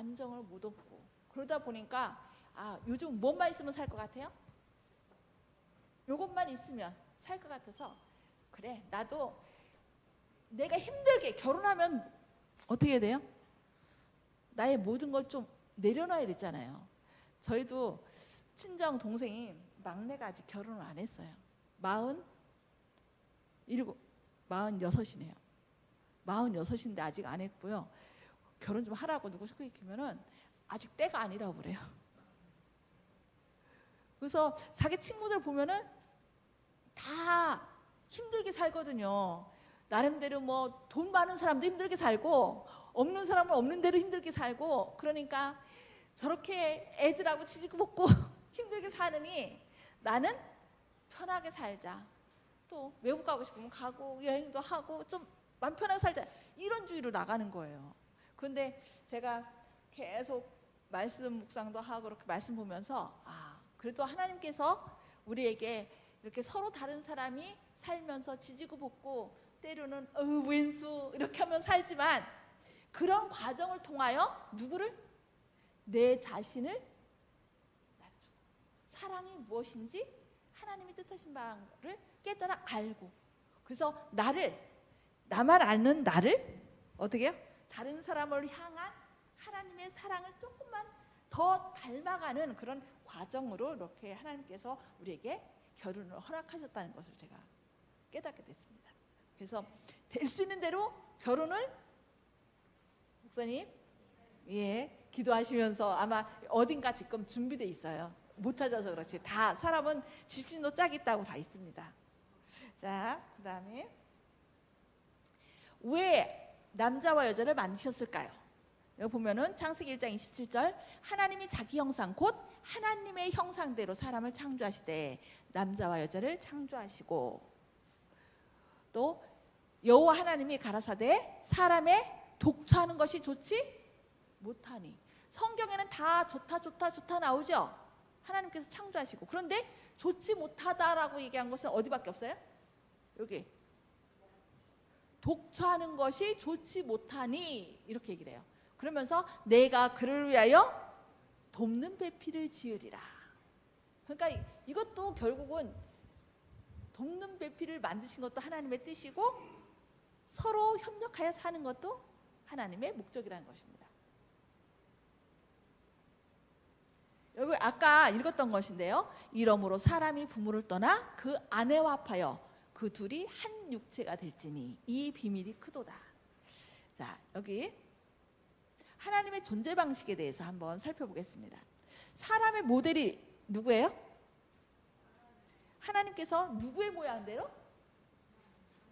안정을 못 얻고 그러다 보니까 요즘 뭐만 있으면 살 것 같아요? 요것만 있으면 살 것 같아서 그래 나도 내가 힘들게 결혼하면 어떻게 해야 돼요? 나의 모든 걸 좀 내려놔야 되잖아요. 저희도 친정 동생이 막내가 아직 결혼을 안 했어요. 46이네요. 46인데 아직 안 했고요. 결혼 좀 하라고 누구 소개시키면은 아직 때가 아니라고 그래요. 그래서 자기 친구들 보면은 다 힘들게 살거든요. 나름대로 뭐 돈 많은 사람도 힘들게 살고 없는 사람은 없는 대로 힘들게 살고 그러니까 저렇게 애들하고 지지고 볶고 힘들게 사느니 나는 편하게 살자. 또 외국 가고 싶으면 가고 여행도 하고 좀 마음 편하게 살자. 이런 주의로 나가는 거예요. 그런데 제가 계속 말씀 묵상도 하고 그렇게 말씀 보면서 그래도 하나님께서 우리에게 이렇게 서로 다른 사람이 살면서 지지고 볶고 때로는 왼수 이렇게 하면 살지만 그런 과정을 통하여 누구를? 내 자신을 낮추고 사랑이 무엇인지 하나님이 뜻하신 바를 깨달아 알고 그래서 나만 아는 나를 어떻게 해요? 다른 사람을 향한 하나님의 사랑을 조금만 더 닮아가는 그런 과정으로 이렇게 하나님께서 우리에게 결혼을 허락하셨다는 것을 제가 깨닫게 됐습니다. 그래서 될 수 있는 대로 결혼을 목사님 기도하시면서 아마 어딘가 지금 준비돼 있어요. 못 찾아서 그렇지 다 사람은 집신도 짝이 있다고 다 있습니다. 자, 그 다음에 왜 남자와 여자를 만드셨을까요? 여기 보면은 창세기 1장 27절 하나님이 자기 형상 곧 하나님의 형상대로 사람을 창조하시되 남자와 여자를 창조하시고 또 여호와 하나님이 가라사대 사람의 독처하는 것이 좋지 못하니 성경에는 다 좋다 나오죠. 하나님께서 창조하시고 그런데 좋지 못하다라고 얘기한 것은 어디밖에 없어요? 여기 독처하는 것이 좋지 못하니 이렇게 얘기를 해요. 그러면서 내가 그를 위하여 돕는 배필을 지으리라. 그러니까 이것도 결국은 돕는 배필을 만드신 것도 하나님의 뜻이고 서로 협력하여 사는 것도 하나님의 목적이라는 것입니다. 여기 아까 읽었던 것인데요. 이러므로 사람이 부모를 떠나 그 아내와 합하여 그 둘이 한 육체가 될지니 이 비밀이 크도다. 자, 여기 하나님의 존재 방식에 대해서 한번 살펴보겠습니다. 사람의 모델이 누구예요? 하나님께서 누구의 모양대로?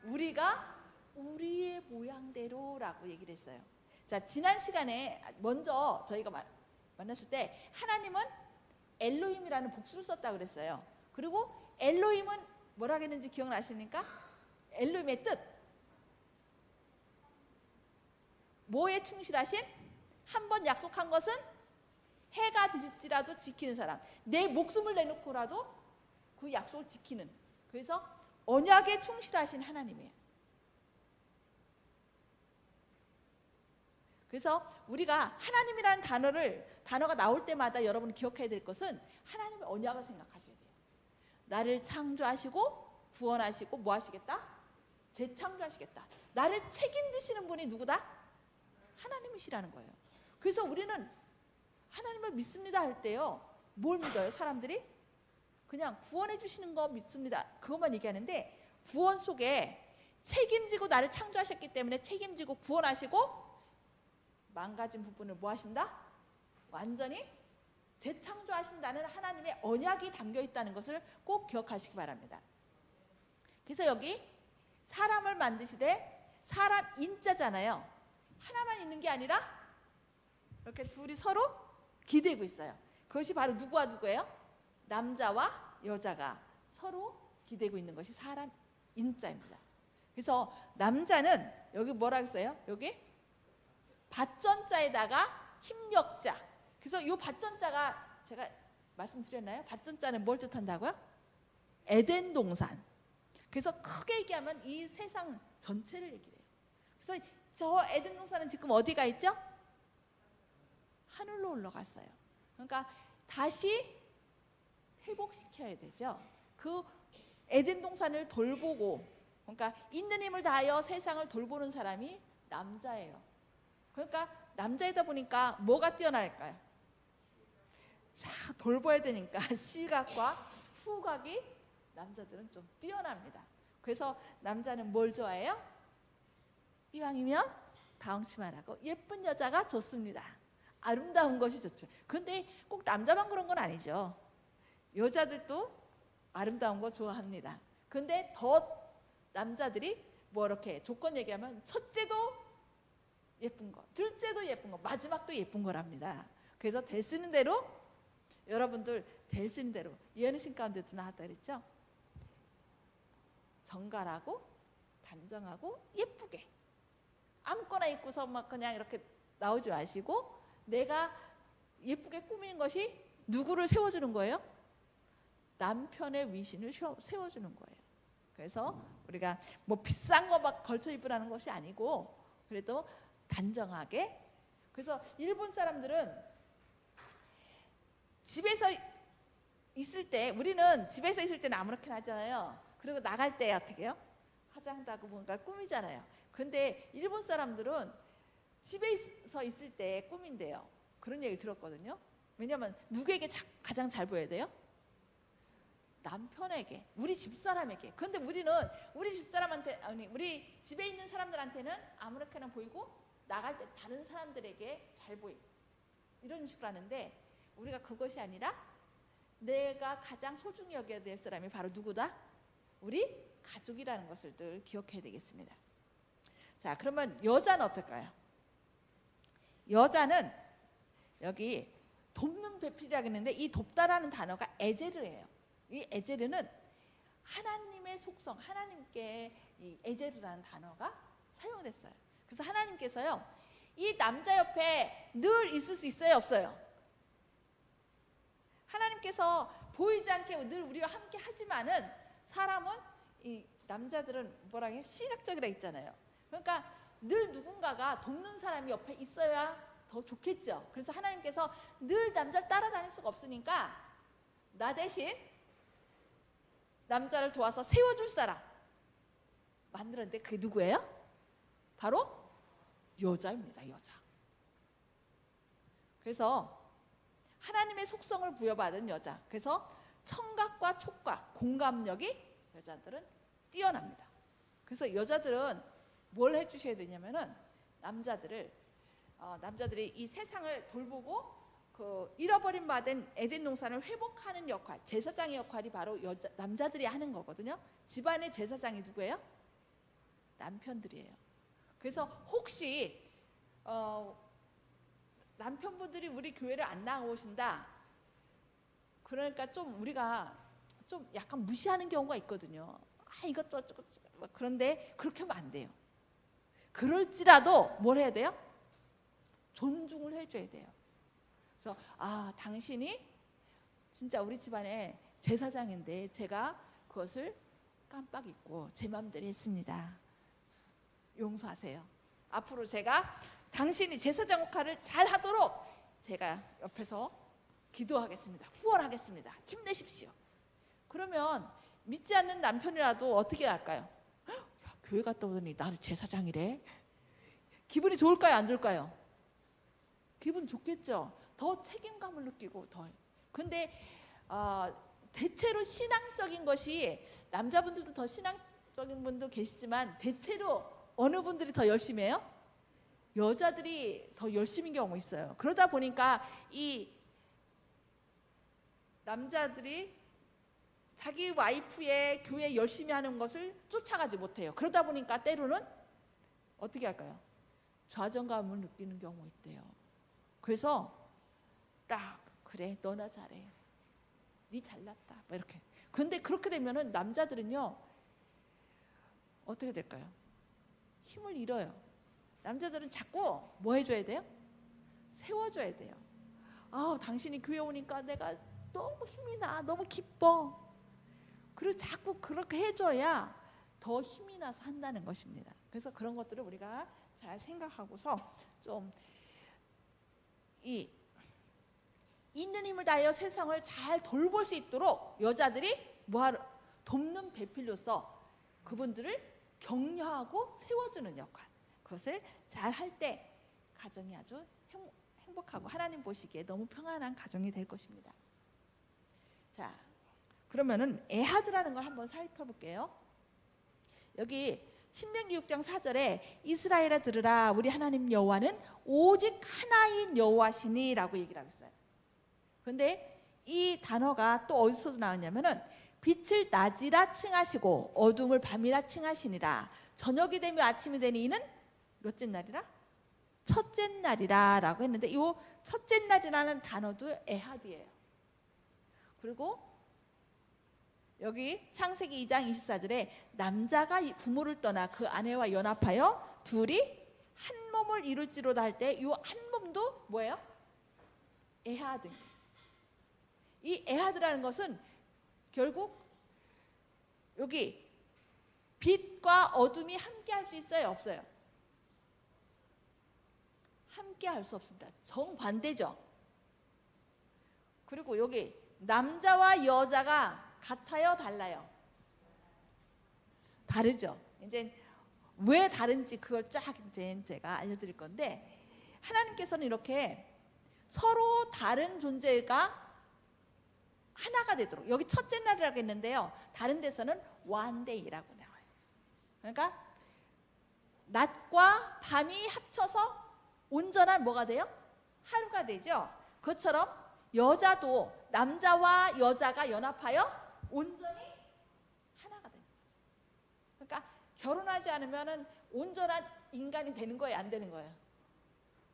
우리가 우리의 모양대로라고 얘기를 했어요. 자, 지난 시간에 먼저 저희가 만났을 때 하나님은 엘로힘이라는 복수를 썼다고 그랬어요. 그리고 엘로힘은 뭐라고 했는지 기억나십니까? 엘로힘의 뜻 뭐에 충실하신? 한번 약속한 것은 해가 될지라도 지키는 사람. 내 목숨을 내놓고라도 그 약속을 지키는. 그래서 언약에 충실하신 하나님이에요. 그래서 우리가 하나님이라는 단어가 나올 때마다 여러분이 기억해야 될 것은 하나님의 언약을 생각하셔야 돼요. 나를 창조하시고 구원하시고 뭐 하시겠다? 재창조하시겠다. 나를 책임지시는 분이 누구다? 하나님이시라는 거예요. 그래서 우리는 하나님을 믿습니다 할 때요. 뭘 믿어요? 사람들이? 그냥 구원해 주시는 거 믿습니다. 그것만 얘기하는데 구원 속에 책임지고 나를 창조하셨기 때문에 책임지고 구원하시고 망가진 부분을 뭐 하신다? 완전히 재창조하신다는 하나님의 언약이 담겨 있다는 것을 꼭 기억하시기 바랍니다. 그래서 여기 사람을 만드시되 사람 인자잖아요. 하나만 있는 게 아니라 이렇게 둘이 서로 기대고 있어요. 그것이 바로 누구와 누구예요? 남자와 여자가 서로 기대고 있는 것이 사람 인자입니다. 그래서 남자는 여기 뭐라고 써요? 여기 밭전자에다가 힘력자. 그래서 이 밭전자가 제가 말씀드렸나요? 밭전자는 뭘 뜻한다고요? 에덴 동산. 그래서 크게 얘기하면 이 세상 전체를 얘기해요. 그래서 저 에덴 동산은 지금 어디가 있죠? 하늘로 올라갔어요. 그러니까 다시 회복시켜야 되죠. 그 에덴 동산을 돌보고, 그러니까 있는 힘을 다하여 세상을 돌보는 사람이 남자예요. 그러니까 남자이다 보니까 뭐가 뛰어날까요? 자, 돌봐야 되니까 시각과 후각이 남자들은 좀 뛰어납니다. 그래서 남자는 뭘 좋아해요? 이왕이면 다홍치만 하고 예쁜 여자가 좋습니다. 아름다운 것이 좋죠. 근데 꼭 남자만 그런 건 아니죠. 여자들도 아름다운 거 좋아합니다. 근데 더 남자들이 뭐 이렇게 조건 얘기하면 첫째도 예쁜 거, 둘째도 예쁜 거, 마지막도 예쁜 거랍니다. 그래서 될 수 있는 대로, 여러분들 될 수 있는 대로, 예언신 가운데도 나왔다 그랬죠? 정갈하고 단정하고 예쁘게, 아무거나 입고서 막 그냥 이렇게 나오지 마시고 내가 예쁘게 꾸미는 것이 누구를 세워주는 거예요? 남편의 위신을 세워주는 거예요. 그래서 우리가 뭐 비싼 거 막 걸쳐 입으라는 것이 아니고 그래도 단정하게. 그래서 일본 사람들은 집에서 있을 때, 우리는 집에서 있을 때는 아무렇게나 하잖아요. 그리고 나갈 때 어떻게 해요? 화장도 하고 뭔가 꾸미잖아요. 근데 일본 사람들은 집에서 있을 때 꾸민대요. 그런 얘기 들었거든요. 왜냐하면 누구에게 가장 잘 보여야 돼요? 남편에게, 우리 집사람에게. 그런데 우리는 우리 집사람한테, 아니 우리 집에 있는 사람들한테는 아무렇게나 보이고 나갈 때 다른 사람들에게 잘 보이고 이런 식으로 하는데, 우리가 그것이 아니라 내가 가장 소중히 여겨야 될 사람이 바로 누구다? 우리 가족이라는 것을 늘 기억해야 되겠습니다. 자, 그러면 여자는 어떨까요? 여자는 여기 돕는 배필이라고 했는데 이 돕다라는 단어가 에제르예요. 이 에제르는 하나님의 속성, 하나님께 이 에제르라는 단어가 사용됐어요. 그래서 하나님께서요, 이 남자 옆에 늘 있을 수 있어요, 없어요? 하나님께서 보이지 않게 늘 우리와 함께 하지만은 사람은, 이 남자들은 뭐라 해요? 시각적이라 했잖아요. 그러니까 늘 누군가가 돕는 사람이 옆에 있어야 더 좋겠죠. 그래서 하나님께서 늘 남자를 따라다닐 수가 없으니까 나 대신 남자를 도와서 세워줄 사람 만들었는데 그게 누구예요? 바로 여자입니다. 여자. 그래서 하나님의 속성을 부여받은 여자. 그래서 청각과 촉각, 공감력이 여자들은 뛰어납니다. 그래서 여자들은 뭘 해주셔야 되냐면은 남자들이 이 세상을 돌보고 그 잃어버린 바 된 에덴 동산을 회복하는 역할, 제사장의 역할이 바로 남자들이 하는 거거든요. 집안의 제사장이 누구예요? 남편들이에요. 그래서 혹시 남편분들이 우리 교회를 안 나오신다, 그러니까 좀 우리가 좀 약간 무시하는 경우가 있거든요. 아, 이것도 어쩌고. 그런데 그렇게 하면 안 돼요. 그럴지라도 뭘 해야 돼요? 존중을 해줘야 돼요. 그래서 당신이 진짜 우리 집안의 제사장인데 제가 그것을 깜빡 잊고 제 마음대로 했습니다. 용서하세요. 앞으로 제가 당신이 제사장 역할을 잘 하도록 제가 옆에서 기도하겠습니다. 후원하겠습니다. 힘내십시오. 그러면 믿지 않는 남편이라도 어떻게 할까요? 야, 교회 갔다 오더니 나를 제사장이래. 기분이 좋을까요? 안 좋을까요? 기분 좋겠죠. 더 책임감을 느끼고 더. 근데 대체로 신앙적인 것이, 남자분들도 더 신앙적인 분도 계시지만 대체로 어느 분들이 더 열심히 해요? 여자들이 더 열심인 경우가 있어요. 그러다 보니까 이 남자들이 자기 와이프의 교회 열심히 하는 것을 쫓아가지 못해요. 그러다 보니까 때로는 어떻게 할까요? 좌정감을 느끼는 경우가 있대요. 그래서 딱 그래, 너나 잘해, 네 잘났다, 뭐 이렇게. 근데 그렇게 되면은 남자들은요 어떻게 될까요? 힘을 잃어요. 남자들은 자꾸 뭐 해줘야 돼요? 세워줘야 돼요. 당신이 교회 오니까 내가 너무 힘이 나, 너무 기뻐. 그리고 자꾸 그렇게 해줘야 더 힘이 나서 한다는 것입니다. 그래서 그런 것들을 우리가 잘 생각하고서 좀 이 있는 힘을 다하여 세상을 잘 돌볼 수 있도록 여자들이 뭐하러 돕는 배필로서 그분들을 격려하고 세워주는 역할, 그것을 잘 할 때 가정이 아주 행복하고 하나님 보시기에 너무 평안한 가정이 될 것입니다. 자, 그러면은 에하드라는 걸 한번 살펴볼게요. 여기 신명기 6장 4절에 이스라엘아 들으라, 우리 하나님 여호와는 오직 하나인 여호와시니 라고 얘기를 하고 있어요. 그런데 이 단어가 또 어디서 나왔냐면은 빛을 낮이라 칭하시고 어둠을 밤이라 칭하시니라. 저녁이 되며 아침이 되니 이는 몇째 날이라? 첫째 날이라 라고 했는데 이 첫째 날이라는 단어도 에하드예요. 그리고 여기 창세기 2장 24절에 남자가 부모를 떠나 그 아내와 연합하여 둘이 한 몸을 이룰지로다 할 때 이 한 몸도 뭐예요? 에하드. 이 에하드라는 것은 결국 여기 빛과 어둠이 함께 할 수 있어요? 없어요? 함께 할 수 없습니다. 정반대죠. 그리고 여기 남자와 여자가 같아요? 달라요? 다르죠. 이제 왜 다른지 그걸 쫙 이제 제가 알려드릴 건데, 하나님께서는 이렇게 서로 다른 존재가 하나가 되도록, 여기 첫째 날이라고 했는데요, 다른 데서는 one day라고 나와요. 그러니까 낮과 밤이 합쳐서 온전한 뭐가 돼요? 하루가 되죠. 그것처럼 여자도 남자와 여자가 연합하여 온전히 하나가 되는 거죠. 그러니까 결혼하지 않으면은 온전한 인간이 되는 거예요, 안 되는 거예요?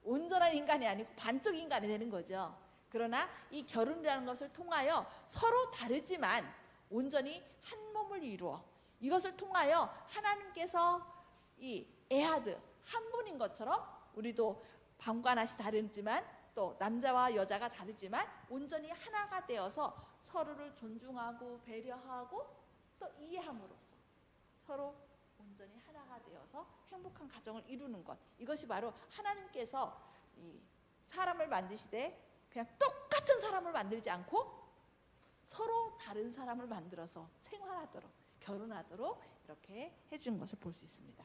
온전한 인간이 아니고 반쪽 인간이 되는 거죠. 그러나 이 결혼이라는 것을 통하여 서로 다르지만 온전히 한 몸을 이루어, 이것을 통하여 하나님께서 이 에하드 한 분인 것처럼 우리도 밤과 낮이 다르지만 또 남자와 여자가 다르지만 온전히 하나가 되어서 서로를 존중하고 배려하고 또 이해함으로써 서로 온전히 하나가 되어서 행복한 가정을 이루는 것, 이것이 바로 하나님께서 이 사람을 만드시되 그냥 똑같은 사람을 만들지 않고 서로 다른 사람을 만들어서 생활하도록, 결혼하도록 이렇게 해준 것을 볼 수 있습니다.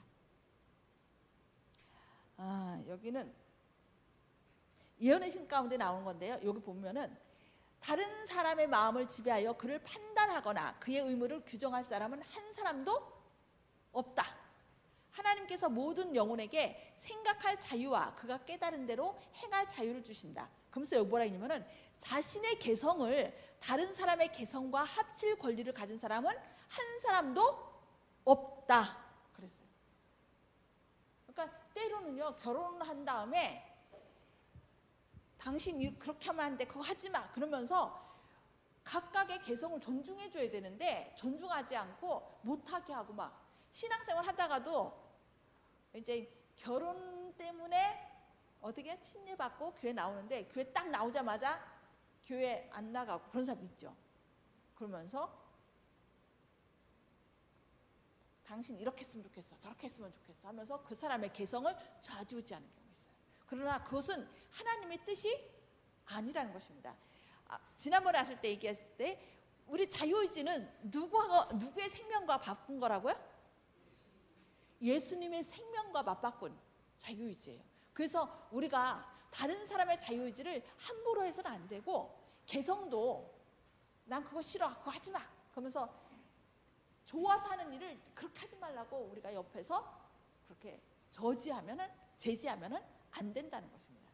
여기는 예언의 신 가운데 나오는 건데요, 여기 보면은 다른 사람의 마음을 지배하여 그를 판단하거나 그의 의무를 규정할 사람은 한 사람도 없다. 하나님께서 모든 영혼에게 생각할 자유와 그가 깨달은 대로 행할 자유를 주신다. 그러면서 여기 뭐라 했냐면은 자신의 개성을 다른 사람의 개성과 합칠 권리를 가진 사람은 한 사람도 없다 그랬어요. 그러니까 때로는요, 결혼한 다음에 당신 그렇게 하면 안 돼, 그거 하지 마 그러면서 각각의 개성을 존중해 줘야 되는데 존중하지 않고 못하게 하고, 막 신앙생활 하다가도 이제 결혼 때문에 어떻게 침례받고 교회 나오는데 교회 딱 나오자마자 교회 안 나가고 그런 사람 있죠. 그러면서 당신 이렇게 했으면 좋겠어, 저렇게 했으면 좋겠어 하면서 그 사람의 개성을 좌지우지하는 경우가 있어요. 그러나 그것은 하나님의 뜻이 아니라는 것입니다. 지난번에 하실 때 얘기했을 때 우리 자유의지는 누구의 생명과 바꾼 거라고요? 예수님의 생명과 맞바꾼 자유의지예요. 그래서 우리가 다른 사람의 자유의지를 함부로 해서는 안 되고, 개성도 난 그거 싫어, 그거 하지 마 그러면서 좋아서 하는 일을 그렇게 하지 말라고 우리가 옆에서 그렇게 제지하면은 안 된다는 것입니다.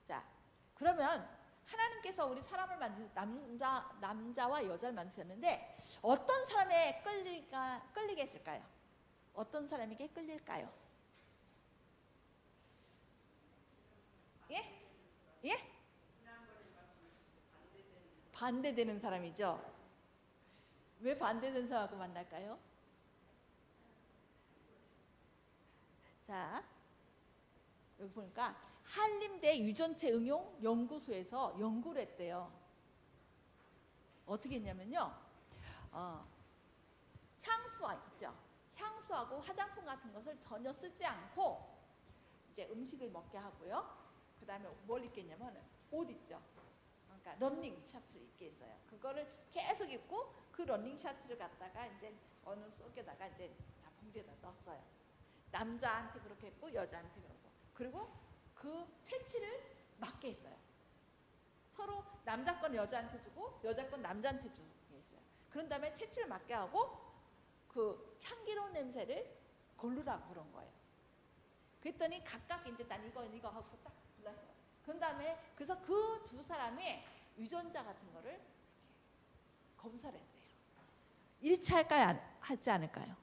자, 그러면 하나님께서 우리 사람을 남자와 여자를 만드셨는데 어떤 사람에 끌리게 했을까요? 어떤 사람에게 끌릴까요? 예? 예? 반대되는 사람이죠. 왜 반대되는 사람하고 만날까요? 자, 여기 보니까 한림대 유전체 응용 연구소에서 연구를 했대요. 어떻게 했냐면요, 향수와 있죠. 향수하고 화장품 같은 것을 전혀 쓰지 않고 이제 음식을 먹게 하고요. 그 다음에 뭘 입겠냐면 옷 있죠. 그러니까 러닝 셔츠 입게 있어요. 그거를 계속 입고 그 러닝 셔츠를 갖다가 이제 어느 속에다가 이제 봉지에다 넣었어요. 남자한테 그렇게 했고 여자한테 그러고, 그리고 그 채취를 맞게 했어요. 서로 남자 건 여자한테 주고 여자 건 남자한테 주게 했어요. 그런 다음에 채취를 맞게 하고 그 향기로운 냄새를 고르라고 그런 거예요. 그랬더니 각각 이제 난 이거 하고서 딱 골랐어요. 그런 다음에 그래서 그 두 사람의 유전자 같은 거를 검사를 했대요. 일치할까요? 하지 않을까요?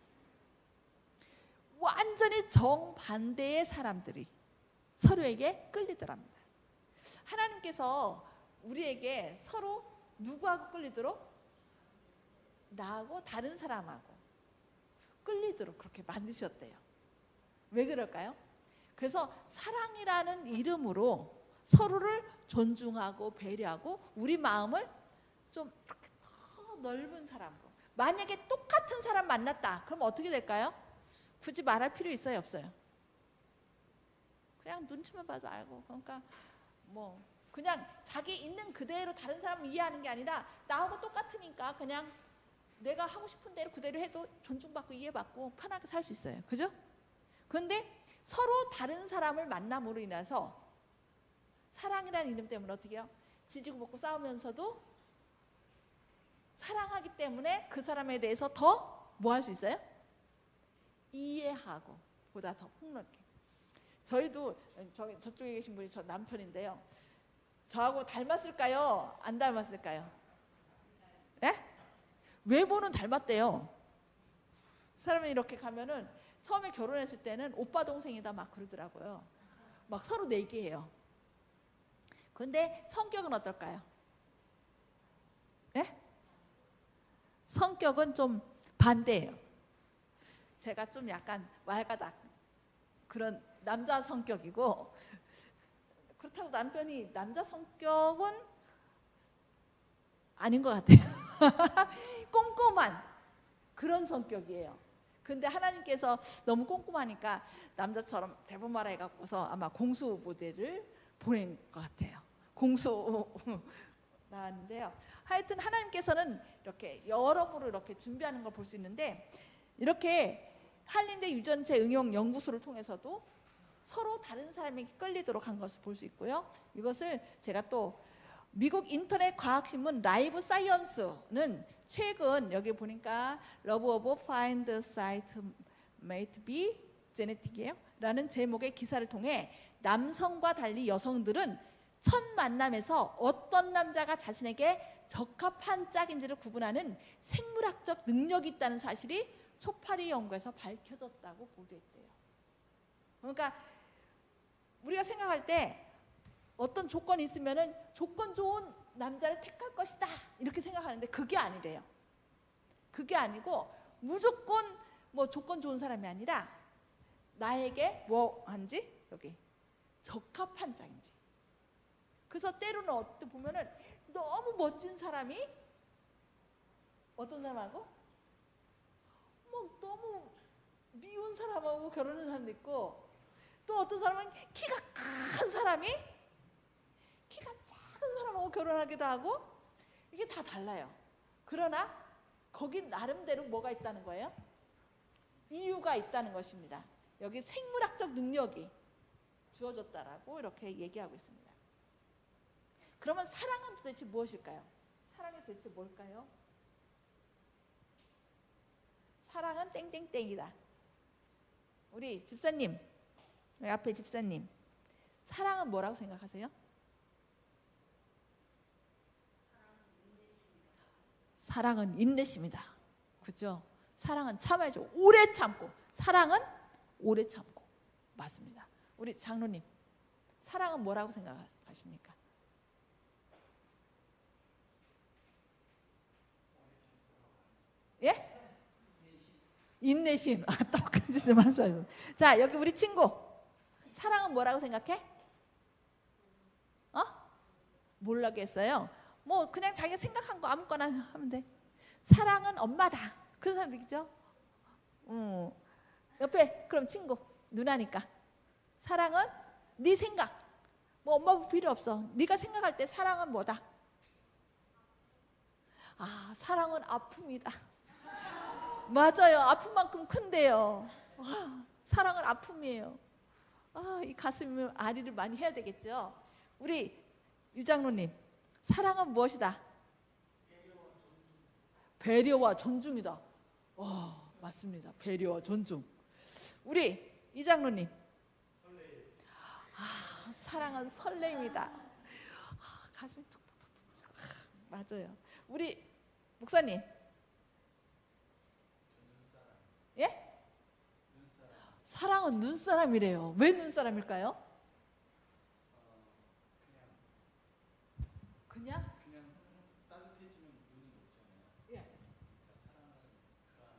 완전히 정반대의 사람들이 서로에게 끌리더랍니다. 하나님께서 우리에게 서로 누구하고 끌리도록? 나하고 다른 사람하고 끌리도록 그렇게 만드셨대요. 왜 그럴까요? 그래서 사랑이라는 이름으로 서로를 존중하고 배려하고 우리 마음을 좀 이렇게 더 넓은 사람으로. 만약에 똑같은 사람 만났다. 그럼 어떻게 될까요? 굳이 말할 필요 있어요, 없어요? 그냥 눈치만 봐도 알고. 그러니까 뭐 그냥 자기 있는 그대로 다른 사람을 이해하는 게 아니라 나하고 똑같으니까 그냥 내가 하고 싶은 대로 그대로 해도 존중받고 이해받고 편하게 살 수 있어요. 그죠? 그런데 서로 다른 사람을 만남으로 인해서 사랑이라는 이름 때문에 어떻게 해요? 지지고 볶고 싸우면서도 사랑하기 때문에 그 사람에 대해서 더 뭐 할 수 있어요? 이해하고 보다 더 폭넓게. 저희도 저쪽에 계신 분이 저 남편인데요. 저하고 닮았을까요? 안 닮았을까요? 예? 외모는 닮았대요. 사람이 이렇게 가면은 처음에 결혼했을 때는 오빠 동생이다 막 그러더라고요. 막 서로 내기해요. 근데 성격은 어떨까요? 예? 성격은 좀 반대예요. 제가 좀 약간 왈가닥 그런 남자 성격이고, 그렇다고 남편이 남자 성격은 아닌 것 같아요. 꼼꼼한 그런 성격이에요. 근데 하나님께서 너무 꼼꼼하니까 남자처럼 대본 말아 해갖고서 아마 공수 모델을 보낸 것 같아요. 공수 나왔는데요. 하여튼 하나님께서는 이렇게 여러모로 이렇게 준비하는 걸 볼 수 있는데, 이렇게 한림대 유전체 응용 연구소를 통해서도 서로 다른 사람에게 끌리도록 한 것을 볼 수 있고요. 이것을 제가 또 미국 인터넷 과학신문 라이브 사이언스는 최근 여기 보니까 Love of Find Site Mate Be Genetic이에요 라는 제목의 기사를 통해 남성과 달리 여성들은 첫 만남에서 어떤 남자가 자신에게 적합한 짝인지를 구분하는 생물학적 능력이 있다는 사실이 초파리 연구에서 밝혀졌다고 보도했대요. 그러니까 우리가 생각할 때 어떤 조건이 있으면은 조건 좋은 남자를 택할 것이다 이렇게 생각하는데 그게 아니래요. 그게 아니고 무조건 뭐 조건 좋은 사람이 아니라 나에게 뭐 한지 여기 적합한 짝인지. 그래서 때로는 어떻게 보면은 너무 멋진 사람이 어떤 사람하고 뭐 너무 미운 사람하고 결혼하는 사람도 있고, 또 어떤 사람은 키가 큰 사람이 키가 작은 사람하고 결혼하기도 하고, 이게 다 달라요. 그러나 거기 나름대로 뭐가 있다는 거예요? 이유가 있다는 것입니다. 여기 생물학적 능력이 주어졌다라고 이렇게 얘기하고 있습니다. 그러면 사랑은 도대체 무엇일까요? 사랑이 도대체 뭘까요? 사랑은 땡땡땡이다. 우리 집사님, 우리 앞에 집사님, 사랑은 뭐라고 생각하세요? 사랑은 인내심이다. 그죠? 사랑은 참아야죠. 오래 참고. 사랑은 오래 참고. 맞습니다. 우리 장로님, 사랑은 뭐라고 생각하십니까? 예? 인내심. 똑같이 말씀하셨어요. 자, 여기 우리 친구, 사랑은 뭐라고 생각해? 몰라겠어요. 뭐 그냥 자기가 생각한 거 아무거나 하면 돼. 사랑은 엄마다. 그런 사람 있죠? 옆에 그럼 친구 누나니까 사랑은 네 생각 뭐 엄마 아빠 필요 없어. 네가 생각할 때 사랑은 뭐다? 아, 사랑은 아픔이다. 맞아요. 아픈 만큼 큰데요. 와, 사랑은 아픔이에요. 아, 이 가슴을 아리를 많이 해야 되겠죠. 우리 유장로님, 사랑은 무엇이다? 배려와 존중이다. 와, 맞습니다. 배려와 존중. 우리 이장로님, 아, 사랑은 설렘이다. 아, 가슴이 톡톡톡톡. 맞아요. 우리 목사님, 예? 사랑은 눈사람이래요. 왜 눈사람일까요? 그냥 따뜻해지면 눈이 녹잖아요. 예. 사랑은 그러한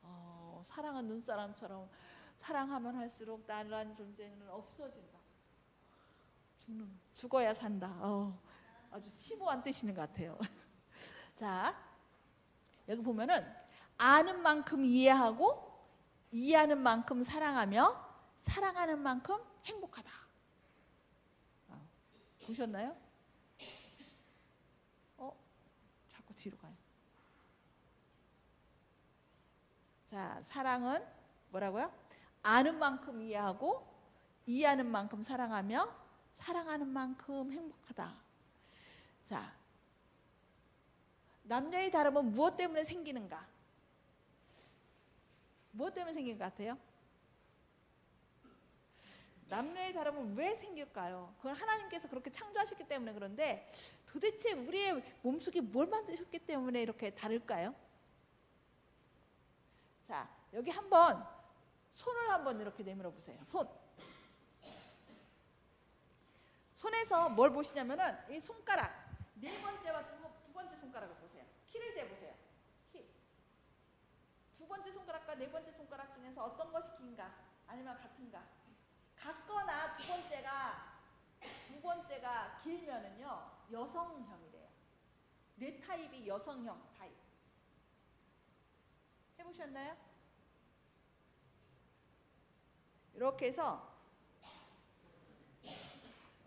존재예요. 사랑은 눈사람처럼 사랑하면 할수록 나란 존재는 없어진다. 죽어야 산다. 아주 심오한 뜻이는 것 같아요. 자, 여기 보면은 아는 만큼 이해하고 이해하는 만큼 사랑하며 사랑하는 만큼 행복하다. 보셨나요? 자꾸 뒤로 가요. 자, 사랑은 뭐라고요? 아는 만큼 이해하고 이해하는 만큼 사랑하며 사랑하는 만큼 행복하다. 자, 남녀의 다름은 무엇 때문에 생기는가? 무엇 때문에 생긴 것 같아요? 남녀의 다름은 왜 생길까요? 그건 하나님께서 그렇게 창조하셨기 때문에 그런데 도대체 우리의 몸속에 뭘 만드셨기 때문에 이렇게 다를까요? 자, 여기 한번 손을 한번 이렇게 내밀어 보세요. 손에서 뭘 보시냐면은 이 손가락 네 번째와 두 번째 손가락을 보세요. 키를 재보세요. 키. 두 번째 손가락과 네 번째 손가락 중에서 어떤 것이 긴가? 아니면 같은가? 같거나 두 번째가 길면은요 여성형이래요. 뇌 타입이 여성형 타입. 해보셨나요? 이렇게 해서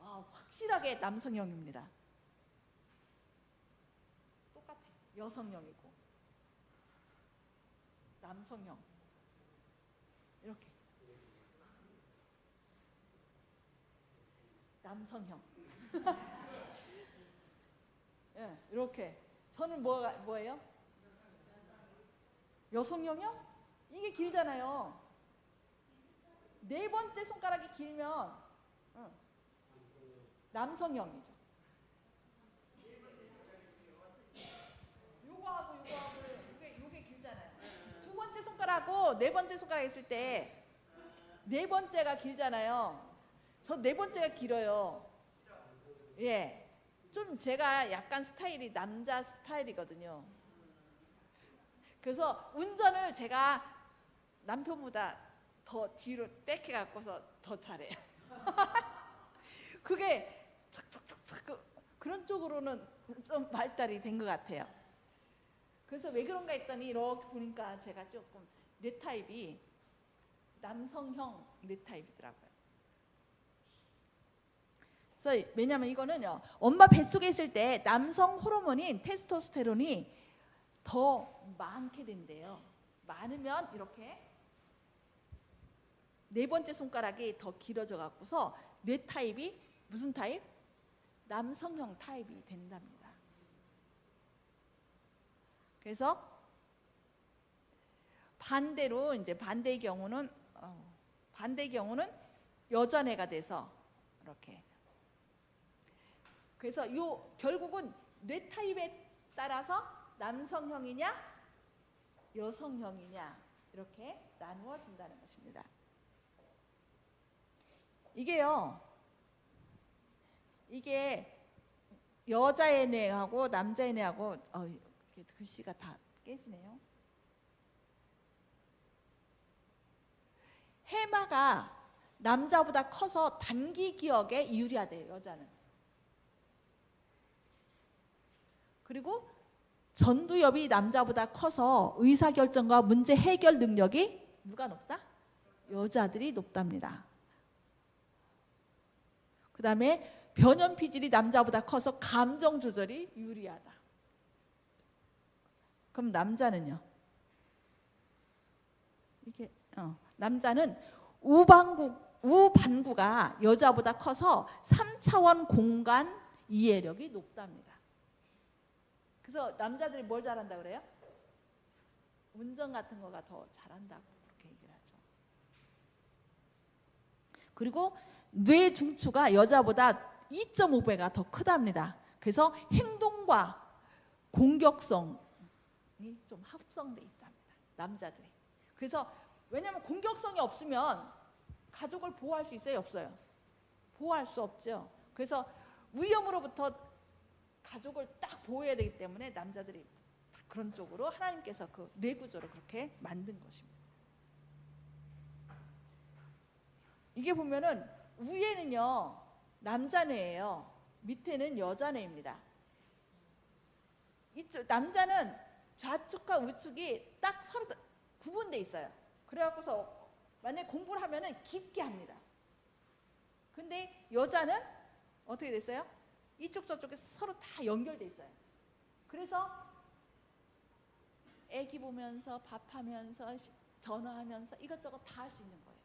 확실하게 남성형입니다. 똑같아. 여성형이고 남성형 이렇게 남성형. 예, 이렇게. 저는 뭐예요? 여성형이요? 이게 길잖아요. 네 번째 손가락이 길면 남성형이죠. 요거하고 요게 길잖아요. 두 번째 손가락하고 네 번째 손가락 있을 때 네 번째가 길잖아요. 저 네 번째가 길어요. 예. 좀 제가 약간 스타일이 남자 스타일이거든요. 그래서 운전을 제가 남편보다 더 뒤로 빽해 갖고서 더 잘해요. 그게 착착착착 그런 쪽으로는 좀 발달이 된 것 같아요. 그래서 왜 그런가 했더니 이렇게 보니까 제가 조금 뇌 타입이 남성형 뇌 타입이더라고요. 그래서 왜냐하면 이거는요 엄마 뱃속에 있을 때 남성 호르몬인 테스토스테론이 더 많게 된대요. 많으면 이렇게 네 번째 손가락이 더 길어져 갖고서 뇌 타입이 무슨 타입? 남성형 타입이 된답니다. 그래서 반대로 이제 반대의 경우는 여자뇌가 돼서 이렇게. 그래서 결국은 뇌 타입에 따라서 남성형이냐 여성형이냐 이렇게 나누어 준다는 것입니다. 이게 여자의 뇌하고 남자의 뇌하고 글씨가 다 깨지네요. 해마가 남자보다 커서 단기 기억에 유리하대요. 여자는. 그리고 전두엽이 남자보다 커서 의사결정과 문제 해결 능력이 누가 높다? 여자들이 높답니다. 그 다음에 변연피질이 남자보다 커서 감정 조절이 유리하다. 그럼 남자는요? 이게 남자는 우반구가 여자보다 커서 3차원 공간 이해력이 높답니다. 그래서 남자들이 뭘 잘한다 그래요? 운전 같은 거가 더 잘한다고 그렇게 얘기를 하죠. 그리고 뇌 중추가 여자보다 2.5배가 더 크답니다. 그래서 행동과 공격성이 좀 합성돼 있답니다. 남자들이. 그래서 왜냐하면 공격성이 없으면 가족을 보호할 수 있어요? 없어요? 보호할 수 없죠. 그래서 위험으로부터 가족을 딱 보호해야 되기 때문에 남자들이 그런 쪽으로 하나님께서 그 뇌구조를 그렇게 만든 것입니다. 이게 보면은 위에는요 남자 뇌예요. 밑에는 여자 뇌입니다. 이쪽 남자는 좌측과 우측이 딱 서로 구분돼 있어요. 그래갖고서 만약에 공부를 하면은 깊게 합니다. 근데 여자는 어떻게 됐어요? 이쪽 저쪽에 서로 다 연결돼 있어요. 그래서 애기 보면서 밥하면서 전화하면서 이것저것 다 할 수 있는 거예요.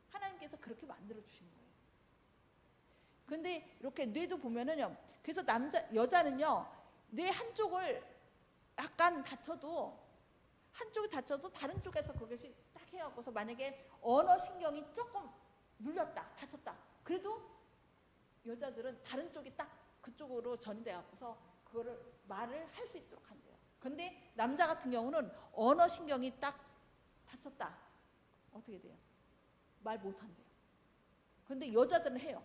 하나님께서 그렇게 만들어 주신 거예요. 근데 이렇게 뇌도 보면은요. 그래서 여자는요. 뇌 한쪽을 약간 다쳐도 한쪽이 다쳐도 다른 쪽에서 그것이 딱 해갖고서 만약에 언어 신경이 조금 눌렸다, 다쳤다. 그래도 여자들은 다른 쪽이 딱 그쪽으로 전이 돼갖고서 그거를 말을 할 수 있도록 한대요. 근데 남자 같은 경우는 언어 신경이 딱 다쳤다. 어떻게 돼요? 말 못한대요. 근데 여자들은 해요.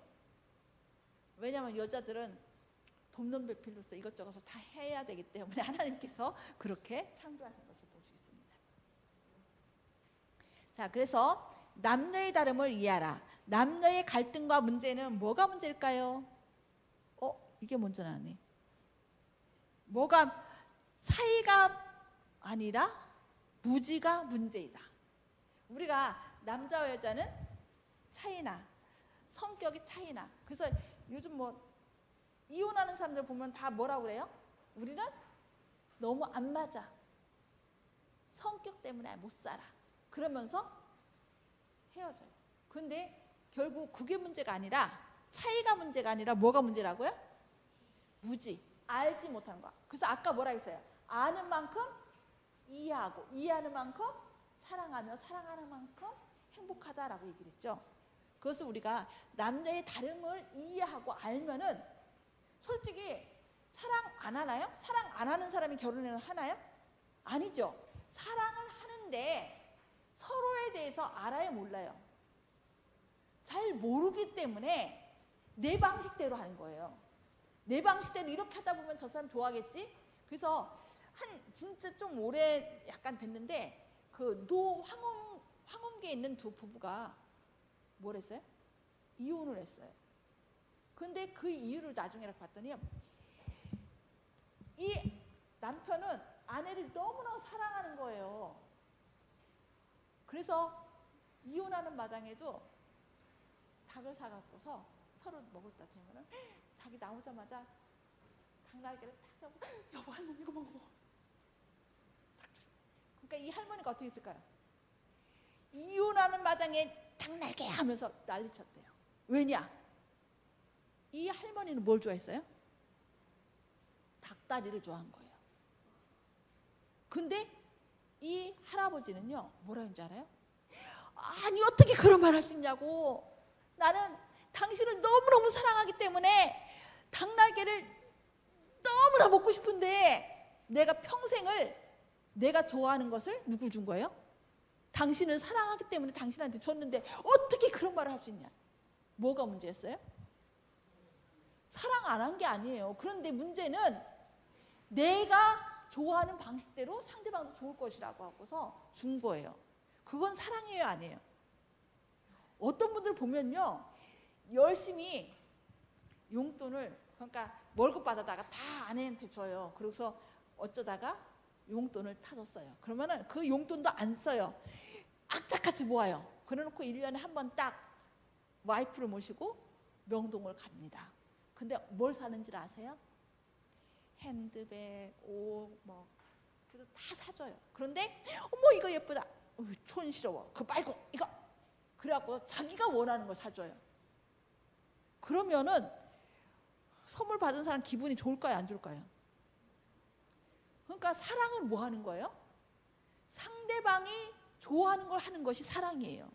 왜냐하면 여자들은 돕는 배필로서 이것저것 다 해야 되기 때문에 하나님께서 그렇게 창조하신 것을 볼 수 있습니다. 자, 그래서 남녀의 다름을 이해하라. 남녀의 갈등과 문제는 뭐가 문제일까요? 이게 먼저 나네. 뭐가 차이가 아니라 무지가 문제이다. 우리가 남자와 여자는 차이나 성격이 차이나 그래서 요즘 뭐 이혼하는 사람들 보면 다 뭐라고 그래요? 우리는 너무 안 맞아. 성격 때문에 못 살아. 그러면서 헤어져요. 근데 결국 그게 문제가 아니라 차이가 문제가 아니라 뭐가 문제라고요? 무지. 알지 못하는 거. 그래서 아까 뭐라 했어요? 아는 만큼 이해하고 이해하는 만큼 사랑하며 사랑하는 만큼 행복하다라고 얘기를 했죠. 그것을 우리가 남녀의 다름을 이해하고 알면은 솔직히 사랑 안 하나요? 사랑 안 하는 사람이 결혼을 하나요? 아니죠. 사랑을 하는데 서로에 대해서 알아요, 몰라요? 잘 모르기 때문에 내 방식대로 하는 거예요. 내 방식대로 이렇게 하다 보면 저 사람 좋아하겠지? 그래서 진짜 좀 오래 약간 됐는데 그 황혼계에 있는 두 부부가 뭘 했어요? 이혼을 했어요. 근데 그 이유를 나중에 봤더니 이 남편은 아내를 너무나 사랑하는 거예요. 그래서 이혼하는 마당에도 닭을 사갖고서 서로 먹을 때 되면은 닭이 나오자마자 닭날개를 탁 잡고 여보 할머니 이거 먹어. 그러니까 이 할머니가 어떻게 했을까요? 이혼하는 마당에 닭날개 하면서 난리쳤대요. 왜냐? 이 할머니는 뭘 좋아했어요? 닭다리를 좋아한 거예요. 근데 이 할아버지는요 뭐라 했는지 알아요? 아니 어떻게 그런 말 할 수 있냐고. 나는 당신을 너무너무 사랑하기 때문에 닭날개를 너무나 먹고 싶은데 내가 평생을 내가 좋아하는 것을 누구 준 거예요? 당신을 사랑하기 때문에 당신한테 줬는데 어떻게 그런 말을 할 수 있냐. 뭐가 문제였어요? 사랑 안 한 게 아니에요. 그런데 문제는 내가 좋아하는 방식대로 상대방도 좋을 것이라고 하고서 준 거예요. 그건 사랑이에요, 아니에요? 어떤 분들 보면요 열심히 용돈을 그러니까 월급 받아다가 다 아내한테 줘요. 그래서 어쩌다가 용돈을 타줬어요. 그러면은 그 용돈도 안 써요. 악착같이 모아요. 그래놓고 1년에 한 번 딱 와이프를 모시고 명동을 갑니다. 근데 뭘 사는지 아세요? 핸드백, 옷, 뭐 그래서 다 사줘요. 그런데 어머 이거 예쁘다. 촌스러워. 그거 말고 이거. 그래갖고 자기가 원하는 걸 사줘요. 그러면은 선물 받은 사람 기분이 좋을까요? 안 좋을까요? 그러니까 사랑은 뭐 하는 거예요? 상대방이 좋아하는 걸 하는 것이 사랑이에요.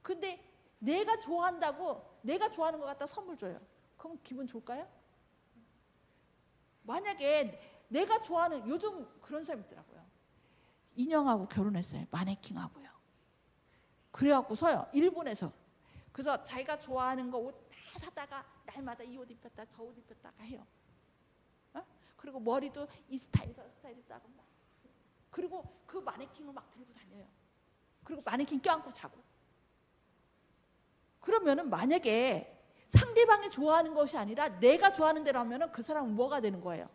근데 내가 좋아한다고 내가 좋아하는 것 갖다 선물 줘요. 그럼 기분 좋을까요? 만약에 내가 좋아하는 요즘 그런 사람 있더라고요. 인형하고 결혼했어요. 마네킹하고요. 그래갖고서요 일본에서 그래서 자기가 좋아하는 거 옷 다 사다가 날마다 이 옷 입혔다 저 옷 입혔다가 해요. 그리고 머리도 이 스타일 저 스타일 있다고 막. 그리고 그 마네킹을 막 들고 다녀요. 그리고 마네킹 껴안고 자고. 그러면은 만약에 상대방이 좋아하는 것이 아니라 내가 좋아하는 대로 하면은 그 사람은 뭐가 되는 거예요?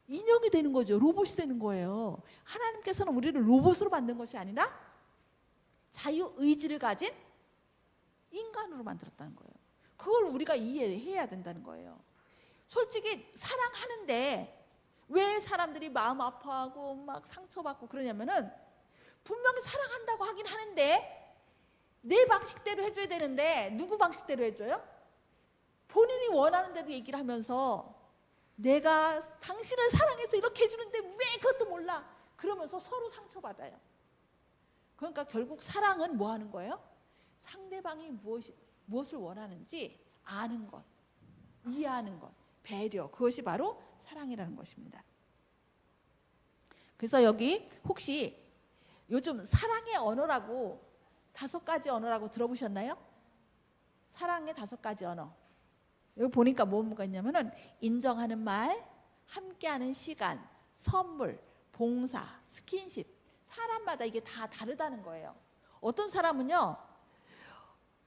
인형이 되는 거죠. 로봇이 되는 거예요. 하나님께서는 우리를 로봇으로 만든 것이 아니라 자유의지를 가진 인간으로 만들었다는 거예요. 그걸 우리가 이해해야 된다는 거예요. 솔직히 사랑하는데 왜 사람들이 마음 아파하고 막 상처받고 그러냐면은 분명히 사랑한다고 하긴 하는데 내 방식대로 해줘야 되는데 누구 방식대로 해줘요? 본인이 원하는 대로 얘기를 하면서 내가 당신을 사랑해서 이렇게 해주는데 왜 그것도 몰라? 그러면서 서로 상처받아요. 그러니까 결국 사랑은 뭐 하는 거예요? 상대방이 무엇을 원하는지 아는 것, 이해하는 것, 배려, 그것이 바로 사랑이라는 것입니다. 그래서 여기 혹시 요즘 사랑의 언어라고 5가지 언어라고 들어보셨나요? 사랑의 5가지 언어. 여기 보니까 뭐가 있냐면은 인정하는 말, 함께하는 시간, 선물, 봉사, 스킨십. 사람마다 이게 다 다르다는 거예요. 어떤 사람은요